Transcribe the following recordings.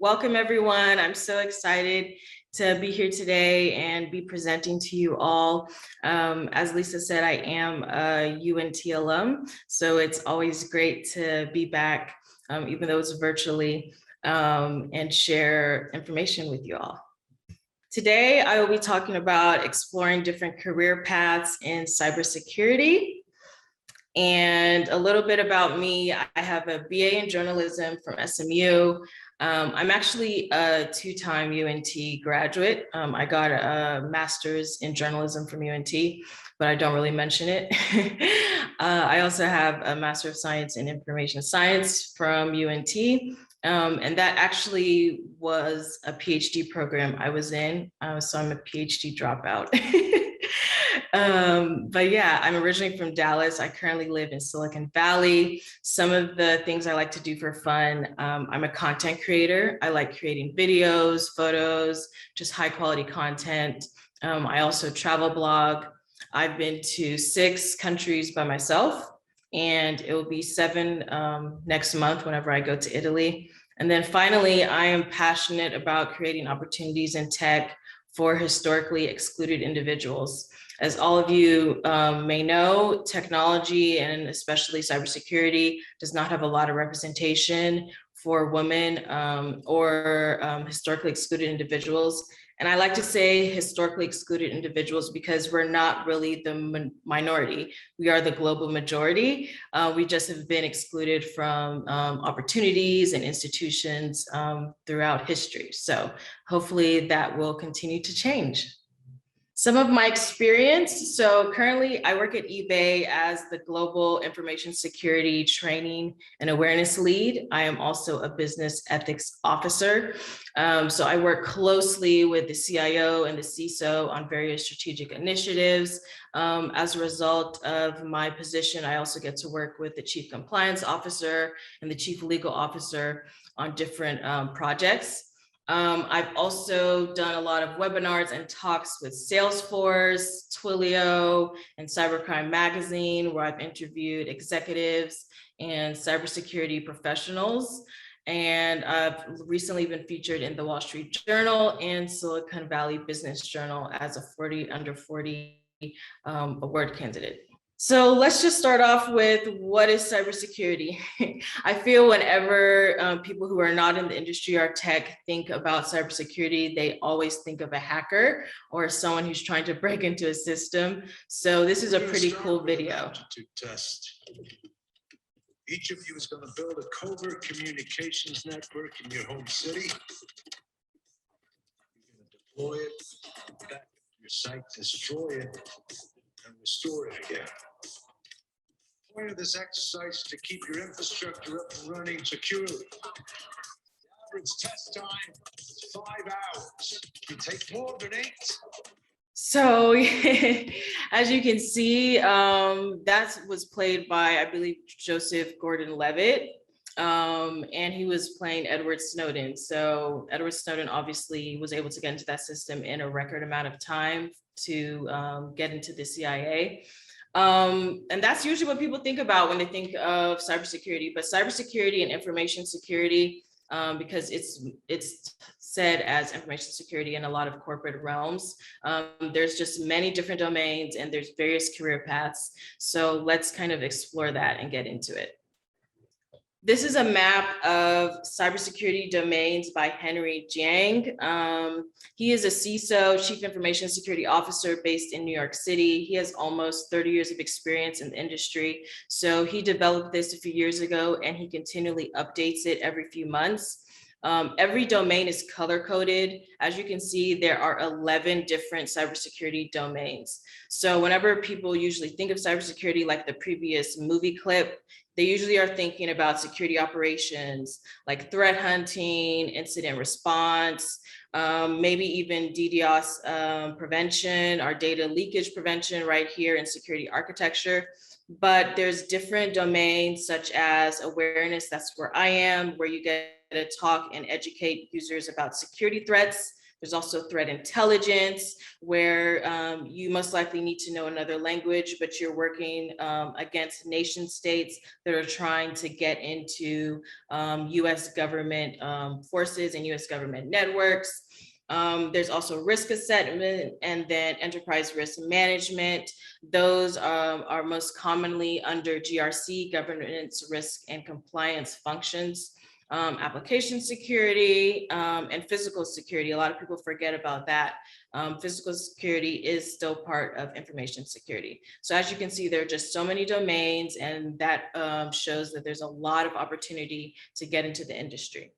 Welcome everyone. I'm so excited to be here today and be presenting to you all. As Lisa said, I am a UNT alum, so it's always great to be back, even though it's virtually, and share information with you all. Today, I will be talking about exploring different career paths in cybersecurity. And a little bit about me, I have a BA in journalism from SMU. I'm actually a two-time UNT graduate. I got a master's in journalism from UNT, but I don't really mention it. I also have a Master of Science in Information Science from UNT. And that actually was a PhD program I was in. So I'm a PhD dropout. But yeah, I'm originally from Dallas. I currently live in Silicon Valley. Some of the things I like to do for fun, I'm a content creator. I like creating videos, photos, just high quality content. I also travel blog. I've been to 6 countries by myself, and it will be 7 next month whenever I go to Italy. And then finally, I am passionate about creating opportunities in tech for historically excluded individuals. As all of you may know, technology and especially cybersecurity does not have a lot of representation for women or historically excluded individuals. And I like to say historically excluded individuals because we're not really the minority. We are the global majority. We just have been excluded from opportunities and institutions throughout history. So hopefully that will continue to change. Some of my experience. So currently I work at eBay as the Global Information Security Training and Awareness Lead. I am also a Business Ethics Officer. So I work closely with the CIO and the CISO on various strategic initiatives. As a result of my position, I also get to work with the Chief Compliance Officer and the Chief Legal Officer on different projects. I've also done a lot of webinars and talks with Salesforce, Twilio, and Cybercrime Magazine, where I've interviewed executives and cybersecurity professionals. And I've recently been featured in the Wall Street Journal and Silicon Valley Business Journal as a 40 under 40 award candidate. So let's just start off with what is cybersecurity? I feel whenever people who are not in the industry or tech think about cybersecurity, they always think of a hacker or someone who's trying to break into a system. So this is a pretty cool video. Test. Each of you is going to build a covert communications network in your home city. You're going to deploy it back to your site, destroy it, and restore it again. The point of this exercise is to keep your infrastructure up and running securely. The average test time is 5 hours. You take more than 8. So as you can see, that was played by, I believe, Joseph Gordon-Levitt. And he was playing Edward Snowden. So Edward Snowden obviously was able to get into that system in a record amount of time to get into the CIA. And that's usually what people think about when they think of cybersecurity, but cybersecurity and information security, because it's said as information security in a lot of corporate realms. There's just many different domains and there's various career paths. So let's kind of explore that and get into it. This is a map of cybersecurity domains by Henry Jiang. He is a CISO, Chief Information Security Officer based in New York City. He has almost 30 years of experience in the industry. So he developed this a few years ago and he continually updates it every few months. Every domain is color-coded. As you can see, there are 11 different cybersecurity domains. So whenever people usually think of cybersecurity, like the previous movie clip, they usually are thinking about security operations, like threat hunting, incident response, maybe even DDoS prevention or data leakage prevention right here in security architecture. But there's different domains such as awareness, that's where I am, where you get to talk and educate users about security threats, There's also threat intelligence, where you most likely need to know another language, but you're working against nation states that are trying to get into US government forces and US government networks. There's also risk assessment and then enterprise risk management. Those are most commonly under GRC, governance, risk, and compliance functions. Application security and physical security. A lot of people forget about that. Physical security is still part of information security. So as you can see, there are just so many domains, and that shows that there's a lot of opportunity to get into the industry.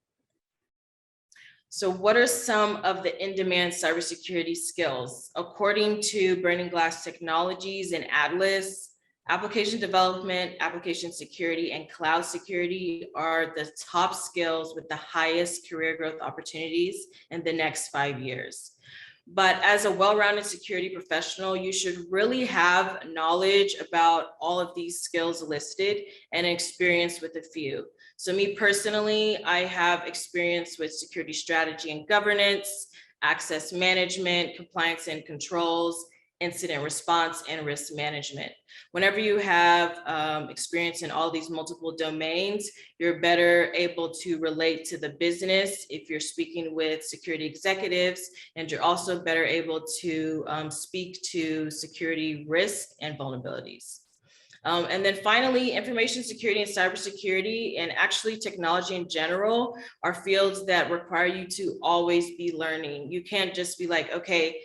So what are some of the in-demand cybersecurity skills? According to Burning Glass Technologies and Atlas, application development, application security, and cloud security are the top skills with the highest career growth opportunities in the next 5 years. But as a well-rounded security professional, you should really have knowledge about all of these skills listed and experience with a few. So me personally, I have experience with security strategy and governance, access management, compliance and controls, incident response, and risk management. Whenever you have experience in all these multiple domains, you're better able to relate to the business if you're speaking with security executives, and you're also better able to speak to security risk and vulnerabilities. And then finally, information security and cybersecurity, and actually technology in general, are fields that require you to always be learning. You can't just be like, okay,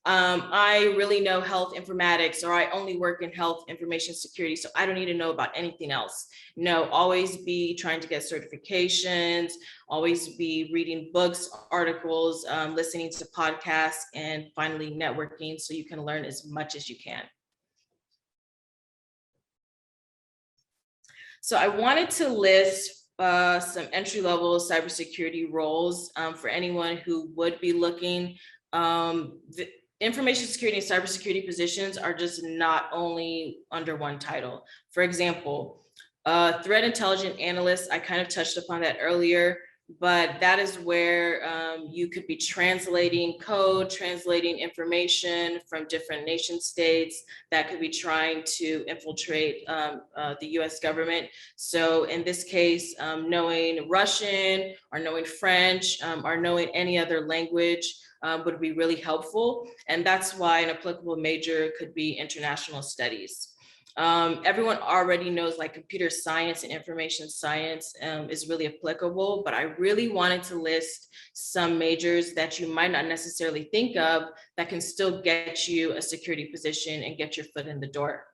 I really know health informatics, or I only work in health information security, so I don't need to know about anything else. No, always be trying to get certifications, always be reading books, articles, listening to podcasts, and finally networking so you can learn as much as you can. So I wanted to list some entry-level cybersecurity roles for anyone who would be looking. The information security and cybersecurity positions are just not only under one title. For example, threat intelligence analyst, I kind of touched upon that earlier, but that is where you could be translating code, translating information from different nation states that could be trying to infiltrate the US government. So in this case, knowing Russian or knowing French or knowing any other language would be really helpful. And that's why an applicable major could be international studies. Everyone already knows like computer science and information science is really applicable, but I really wanted to list some majors that you might not necessarily think of that can still get you a security position and get your foot in the door.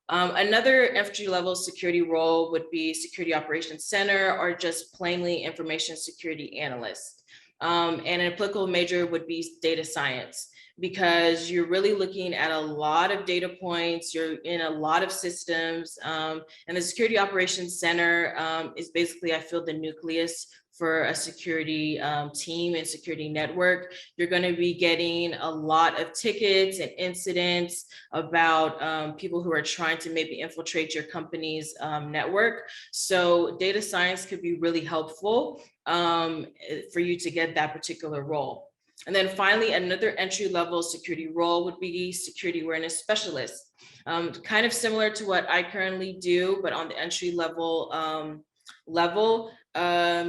Another entry-level security role would be security operations center or just plainly information security analyst. And an applicable major would be data science, because you're really looking at a lot of data points, you're in a lot of systems, and the Security Operations Center is basically, I feel, the nucleus for a security team and security network. You're going to be getting a lot of tickets and incidents about people who are trying to maybe infiltrate your company's network. So data science could be really helpful for you to get that particular role. And then finally, another entry-level security role would be security awareness specialist. Kind of similar to what I currently do, but on the entry-level level.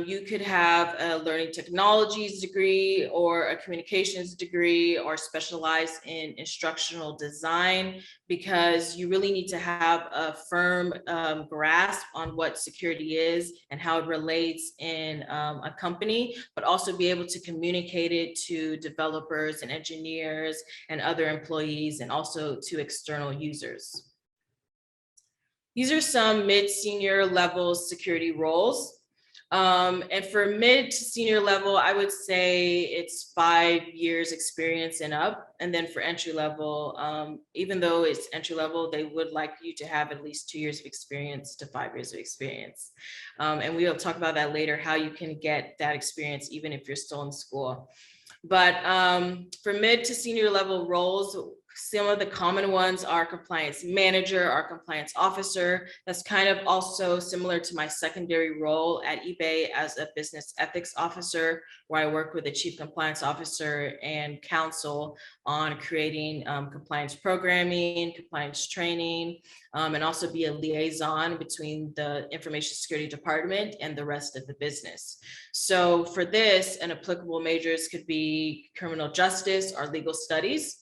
You could have a learning technologies degree or a communications degree or specialize in instructional design, because you really need to have a firm grasp on what security is and how it relates in a company, but also be able to communicate it to developers and engineers and other employees, and also to external users. These are some mid-senior level security roles. And for mid to senior level, I would say it's 5 years experience and up. And then for entry level, even though it's entry level, they would like you to have at least 2 years of experience to 5 years of experience. And we'll talk about that later, how you can get that experience even if you're still in school. But for mid to senior level roles, Some of the common ones are compliance manager or compliance officer. That's kind of also similar to my secondary role at eBay as a business ethics officer, where I work with the chief compliance officer and counsel on creating compliance programming, compliance training, and also be a liaison between the information security department and the rest of the business. So for this, an applicable majors could be criminal justice or legal studies,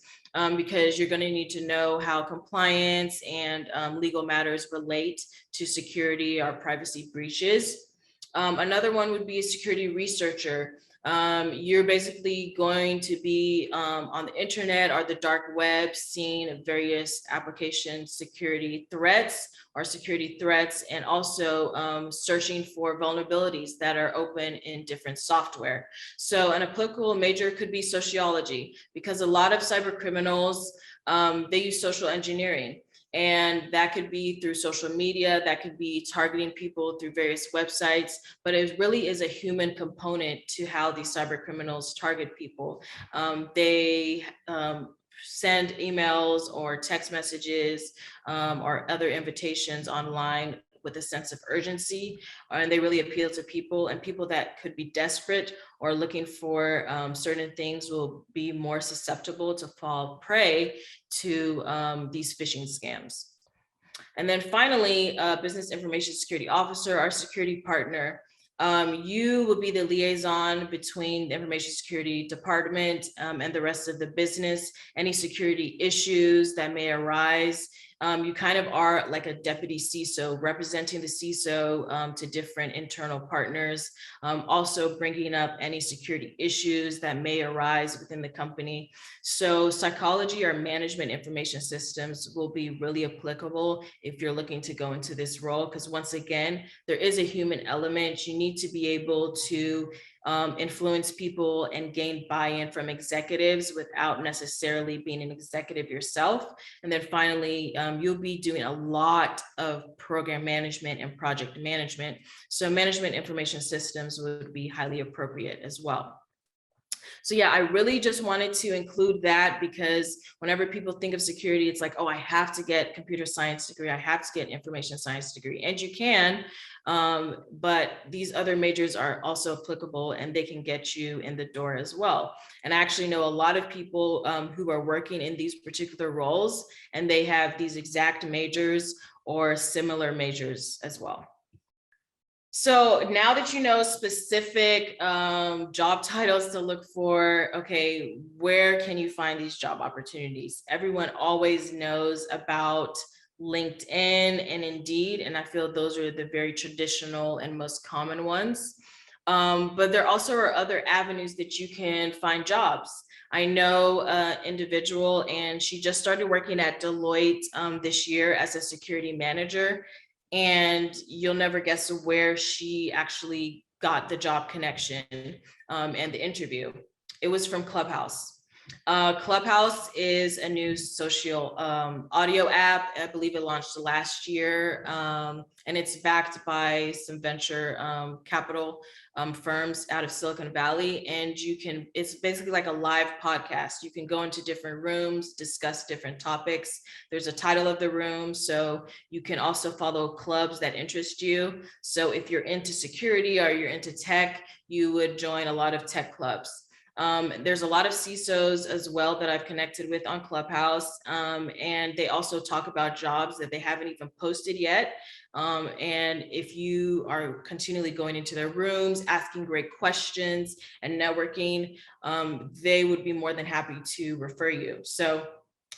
because you're going to need to know how compliance and legal matters relate to security or privacy breaches. Another one would be a security researcher. You're basically going to be on the internet or the dark web seeing various application security threats and also searching for vulnerabilities that are open in different software. So an applicable major could be sociology, because a lot of cyber criminals, they use social engineering. And that could be through social media, that could be targeting people through various websites, but it really is a human component to how these cyber criminals target people. They send emails or text messages or other invitations online with a sense of urgency, and they really appeal to people, and people that could be desperate or looking for certain things will be more susceptible to fall prey to these phishing scams. And then finally, business information security officer, our security partner. You will be the liaison between the information security department and the rest of the business. Any security issues that may arise, you kind of are like a deputy CISO, representing the CISO to different internal partners, also bringing up any security issues that may arise within the company. So psychology or management information systems will be really applicable if you're looking to go into this role, because once again, there is a human element. You need to be able to influence people and gain buy-in from executives without necessarily being an executive yourself. And then finally, you'll be doing a lot of program management and project management. So management information systems would be highly appropriate as well. So yeah, I really just wanted to include that, because whenever people think of security, it's like, oh, I have to get computer science degree, I have to get information science degree, and you can, but these other majors are also applicable and they can get you in the door as well. And I actually know a lot of people who are working in these particular roles, and they have these exact majors or similar majors as well. So now that you know specific job titles to look for, okay, where can you find these job opportunities? Everyone always knows about LinkedIn and Indeed, and I feel those are the very traditional and most common ones. But there also are other avenues that you can find jobs. I know an individual, and she just started working at Deloitte this year as a security manager. And you'll never guess where she actually got the job connection and the interview. It was from Clubhouse. Clubhouse is a new social audio app. I believe it launched last year, and it's backed by some venture capital firms out of Silicon Valley. And it's basically like a live podcast. You can go into different rooms, discuss different topics. There's a title of the room, so you can also follow clubs that interest you. So if you're into security or you're into tech, you would join a lot of tech clubs. There's a lot of CISOs as well that I've connected with on Clubhouse, and they also talk about jobs that they haven't even posted yet. And if you are continually going into their rooms, asking great questions and networking, they would be more than happy to refer you. So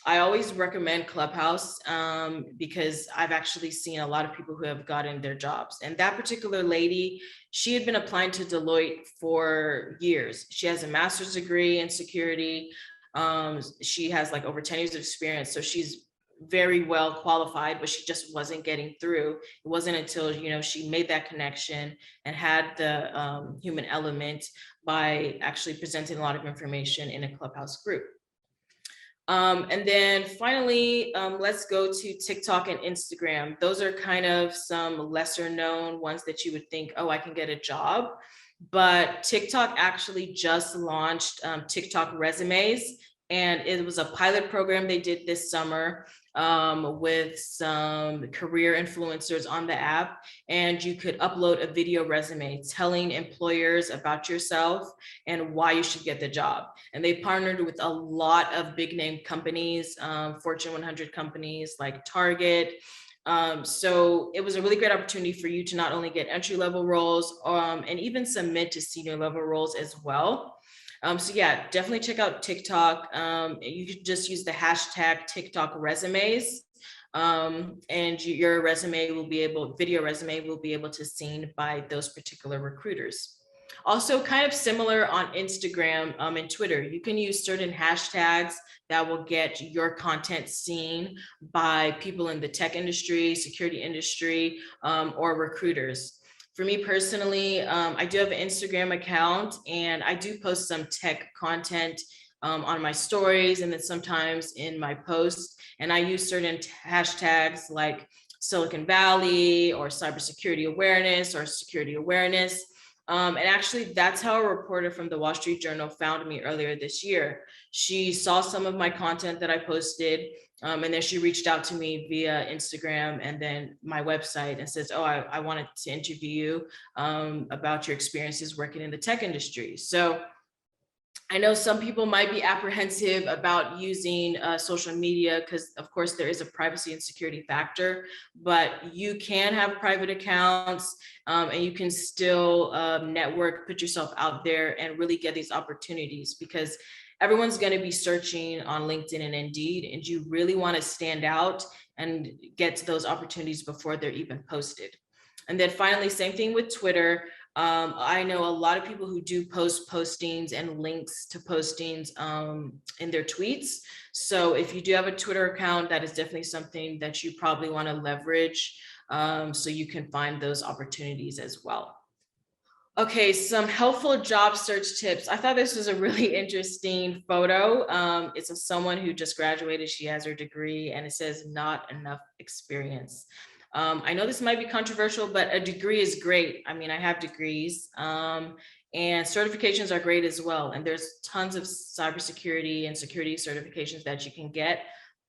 I always recommend Clubhouse because I've actually seen a lot of people who have gotten their jobs. And that particular lady, she had been applying to Deloitte for years. She has a master's degree in security. She has like over 10 years of experience. So she's very well qualified, but she just wasn't getting through. It wasn't until, she made that connection and had the human element by actually presenting a lot of information in a Clubhouse group. And then finally, let's go to TikTok and Instagram. Those are kind of some lesser known ones that you would think, oh, I can get a job. But TikTok actually just launched TikTok resumes. And it was a pilot program they did this summer with some career influencers on the app. And you could upload a video resume telling employers about yourself and why you should get the job. And they partnered with a lot of big name companies, Fortune 100 companies like Target. So it was a really great opportunity for you to not only get entry-level roles and even some mid to senior level roles as well. So yeah, definitely check out TikTok. You could just use the hashtag TikTok resumes. And your resume will be able, video resume will be able to seen by those particular recruiters. Also kind of similar on Instagram and Twitter, you can use certain hashtags that will get your content seen by people in the tech industry, security industry, or recruiters. For me personally, I do have an Instagram account and I do post some tech content on my stories and then sometimes in my posts. And I use certain hashtags like Silicon Valley or cybersecurity awareness or security awareness. And actually, that's how a reporter from the Wall Street Journal found me earlier this year. She saw some of my content that I posted, and then she reached out to me via Instagram and then my website and says, oh, I wanted to interview you about your experiences working in the tech industry. So I know some people might be apprehensive about using social media because, of course, there is a privacy and security factor, but you can have private accounts and you can still network, put yourself out there and really get these opportunities because everyone's going to be searching on LinkedIn and Indeed, and you really want to stand out and get to those opportunities before they're even posted. And then finally, same thing with Twitter. I know a lot of people who do post postings and links to postings in their tweets. So if you do have a Twitter account, that is definitely something that you probably want to leverage so you can find those opportunities as well. Okay, some helpful job search tips. I thought this was a really interesting photo. It's of someone who just graduated. She has her degree and it says not enough experience. I know this might be controversial, but a degree is great. I mean, I have degrees and certifications are great as well. And there's tons of cybersecurity and security certifications that you can get.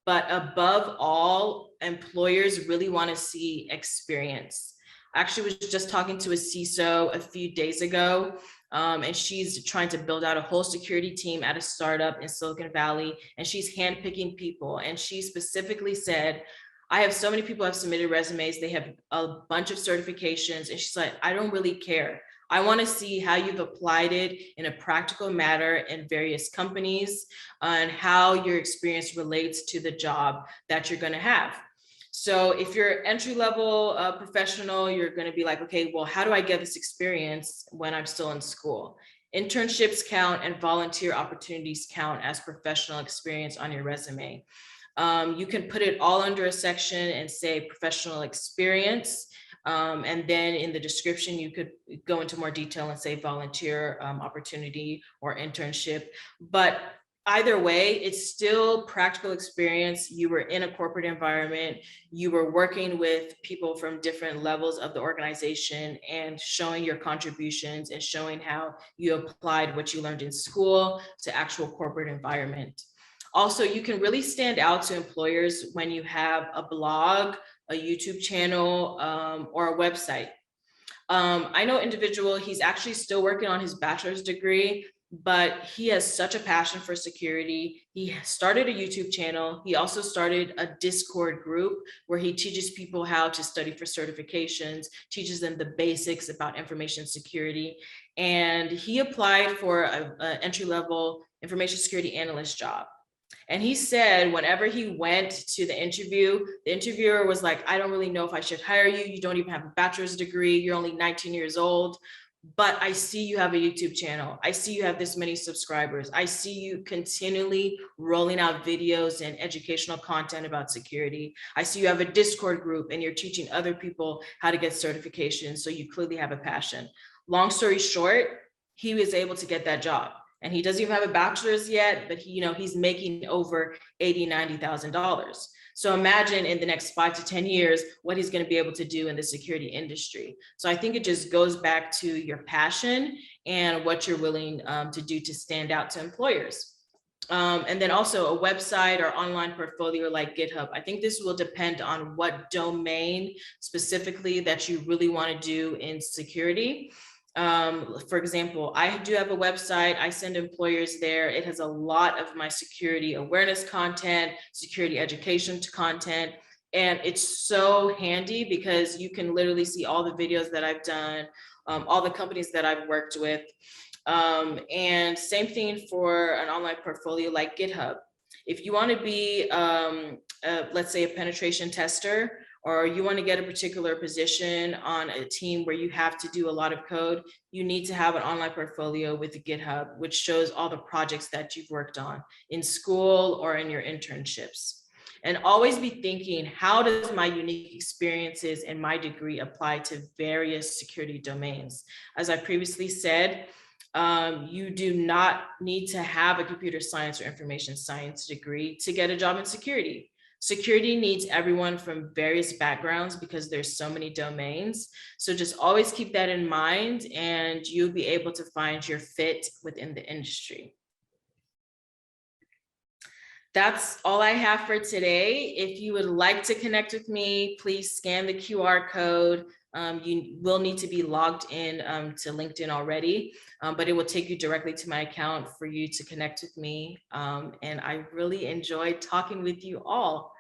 But above all, employers really want to see experience. I actually was just talking to a CISO a few days ago, and she's trying to build out a whole security team at a startup in Silicon Valley, and she's handpicking people. And she specifically said, I have so many people have submitted resumes, they have a bunch of certifications, and she's like, I don't really care. I want to see how you've applied it in a practical manner in various companies and how your experience relates to the job that you're going to have. So if you're entry-level professional, you're going to be like, okay, well, how do I get this experience when I'm still in school? Internships count and volunteer opportunities count as professional experience on your resume. You can put it all under a section and say professional experience. And then in the description, you could go into more detail and say volunteer opportunity or internship. But either way, it's still practical experience. You were in a corporate environment, you were working with people from different levels of the organization and showing your contributions and showing how you applied what you learned in school to actual corporate environment. Also, you can really stand out to employers when you have a blog, a YouTube channel, or a website. I know an individual, he's actually still working on his bachelor's degree, but he has such a passion for security. He started a YouTube channel. He also started a Discord group where he teaches people how to study for certifications, teaches them the basics about information security. And he applied for an entry-level information security analyst job. And he said, whenever he went to the interviewer was like, I don't really know if I should hire you. You don't even have a bachelor's degree. You're only 19 years old, but I see you have a YouTube channel. I see you have this many subscribers. I see you continually rolling out videos and educational content about security. I see you have a Discord group and you're teaching other people how to get certifications. So you clearly have a passion. Long story short, he was able to get that job. And he doesn't even have a bachelor's yet, but he's making over $80,000, $90,000. So imagine in the next 5 to 10 years, what he's going to be able to do in the security industry. So I think it just goes back to your passion and what you're willing to do to stand out to employers. And then also a website or online portfolio like GitHub. I think this will depend on what domain specifically that you really want to do in security. For example, I do have a website. I send employers there. It has a lot of my security awareness content, security education content. And it's so handy because you can literally see all the videos that I've done, all the companies that I've worked with. And same thing for an online portfolio like GitHub. If you want to be, let's say, a penetration tester, or you want to get a particular position on a team where you have to do a lot of code, you need to have an online portfolio with GitHub, which shows all the projects that you've worked on in school or in your internships. And always be thinking, how does my unique experiences and my degree apply to various security domains? As I previously said, you do not need to have a computer science or information science degree to get a job in security. Security needs everyone from various backgrounds because there's so many domains. So just always keep that in mind and you'll be able to find your fit within the industry. That's all I have for today. If you would like to connect with me, please scan the QR code. You will need to be logged in to LinkedIn already, but it will take you directly to my account for you to connect with me. And I really enjoyed talking with you all.